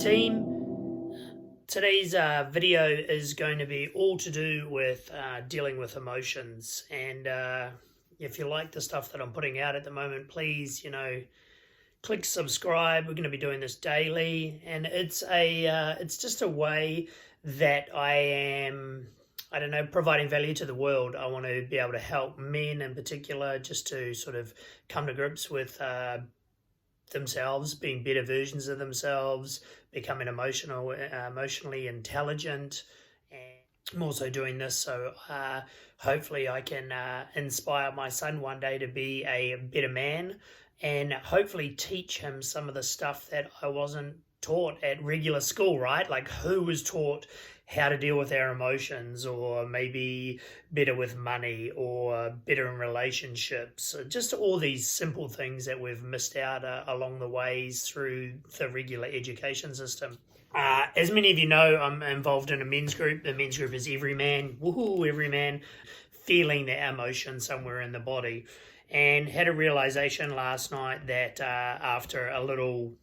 team. Today's video is going to be all to do with dealing with emotions, and if you like the stuff that I'm putting out at the moment, please, click subscribe. We're going to be doing this daily, and it's just a way that I am, providing value to the world. I want to be able to help men in particular just to sort of come to grips with themselves, being better versions of themselves, becoming emotionally intelligent. And I'm also doing this so hopefully I can inspire my son one day to be a better man, and hopefully teach him some of the stuff that I wasn't taught at regular school, right? Like, who was taught how to deal with our emotions, or maybe better with money, or better in relationships, just all these simple things that we've missed out along the ways through the regular education system. As many of you know, I'm involved in a men's group. The men's group is every man, woohoo, every man feeling the emotion somewhere in the body. And had a realization last night that after a little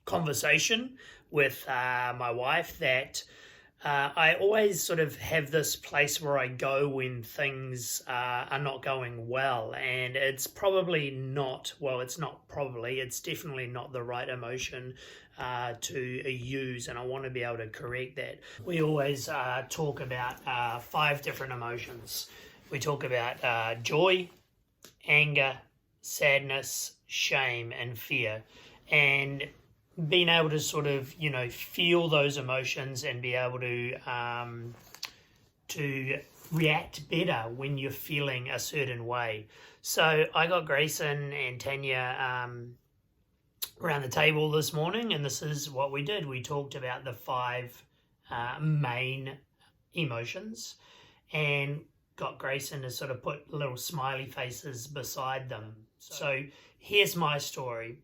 conversation with my wife, that I always sort of have this place where I go when things are not going well, and it's probably not, well, it's definitely not the right emotion to use, and I want to be able to correct that. We always talk about 5 different emotions. We talk about joy, anger, sadness, shame, and fear. And being able to sort of, feel those emotions and be able to react better when you're feeling a certain way. So I got Grayson and Tanya around the table this morning, and this is what we did. We talked about the 5 main emotions, and got Grayson to sort of put little smiley faces beside them. So here's my story.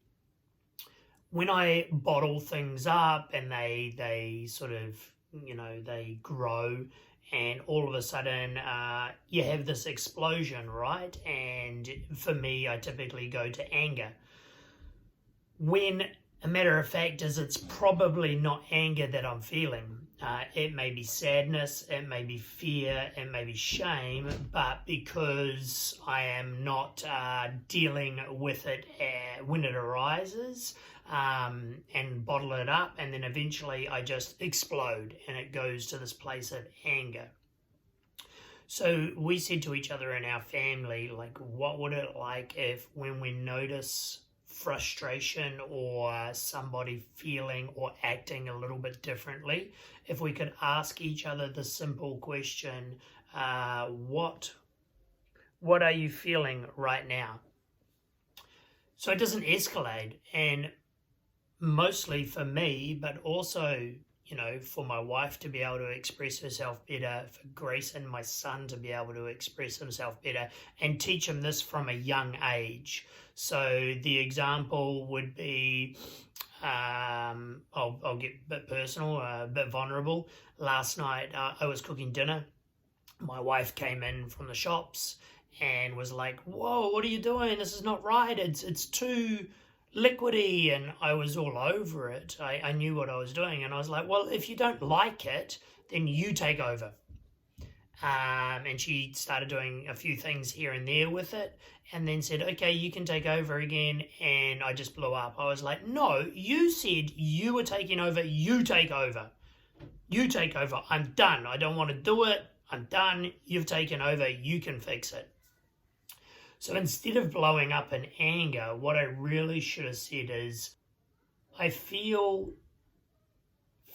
When I bottle things up and they sort of, they grow, and all of a sudden you have this explosion, right? And for me, I typically go to anger. When a matter of fact is, it's probably not anger that I'm feeling. It may be sadness, it may be fear, it may be shame, but because I am not dealing with it when it arises, and bottle it up, and then eventually I just explode and it goes to this place of anger. So we said to each other in our family, like, what would it like if, when we notice frustration or somebody feeling or acting a little bit differently, if we could ask each other the simple question, what are you feeling right now? So it doesn't escalate. And mostly for me, but also, for my wife to be able to express herself better, for Grayson, my son, to be able to express himself better, and teach him this from a young age. So the example would be, I'll get a bit personal, a bit vulnerable. Last night, I was cooking dinner. My wife came in from the shops and was like, "Whoa, what are you doing? This is not right. It's too liquidy," and I was all over it. I knew what I was doing, and I was like, well, if you don't like it, then you take over. And she started doing a few things here and there with it, and then said, okay, you can take over again, and I just blew up. I was like, no, you said you were taking over, you take over. You take over. I'm done. I don't want to do it. I'm done. You've taken over. You can fix it. So instead of blowing up in anger, what I really should have said is, I feel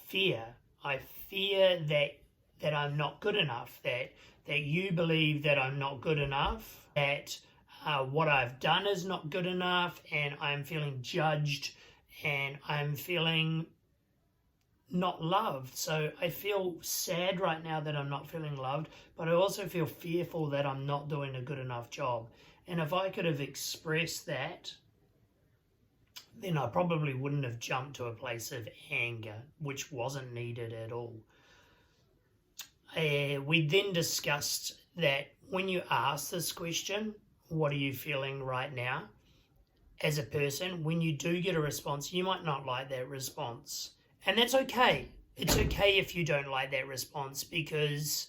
fear. I fear that I'm not good enough, that you believe that I'm not good enough, that what I've done is not good enough, and I'm feeling judged, and I'm feeling not loved. So I feel sad right now that I'm not feeling loved, but I also feel fearful that I'm not doing a good enough job. And if I could have expressed that, then I probably wouldn't have jumped to a place of anger, which wasn't needed at all. We then discussed that when you ask this question, what are you feeling right now? as a person, when you do get a response, you might not like that response. And that's okay. It's okay if you don't like that response, because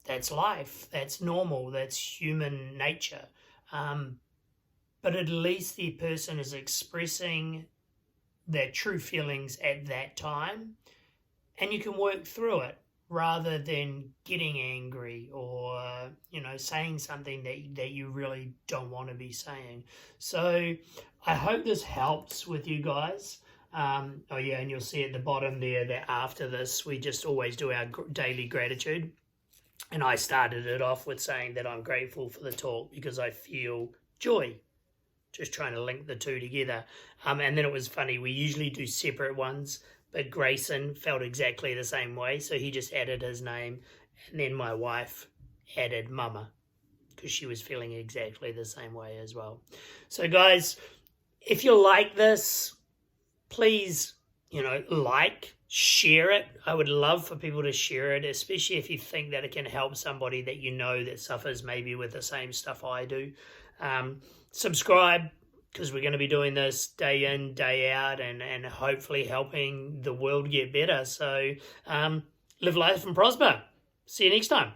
that's life, that's normal, that's human nature. But at least the person is expressing their true feelings at that time, and you can work through it rather than getting angry or saying something that you really don't want to be saying. So I hope this helps with you guys. And you'll see at the bottom there that after this we just always do our daily gratitude, and I started it off with saying that I'm grateful for the talk because I feel joy. Just trying to link the two together. And then it was funny, we usually do separate ones, but Grayson felt exactly the same way, so he just added his name, and then my wife added Mama, because she was feeling exactly the same way as well. So guys, if you like this, please, share it. I would love for people to share it, especially if you think that it can help somebody that you know that suffers maybe with the same stuff I do. Subscribe, because we're going to be doing this day in, day out, and hopefully helping the world get better. So live life and prosper. See you next time.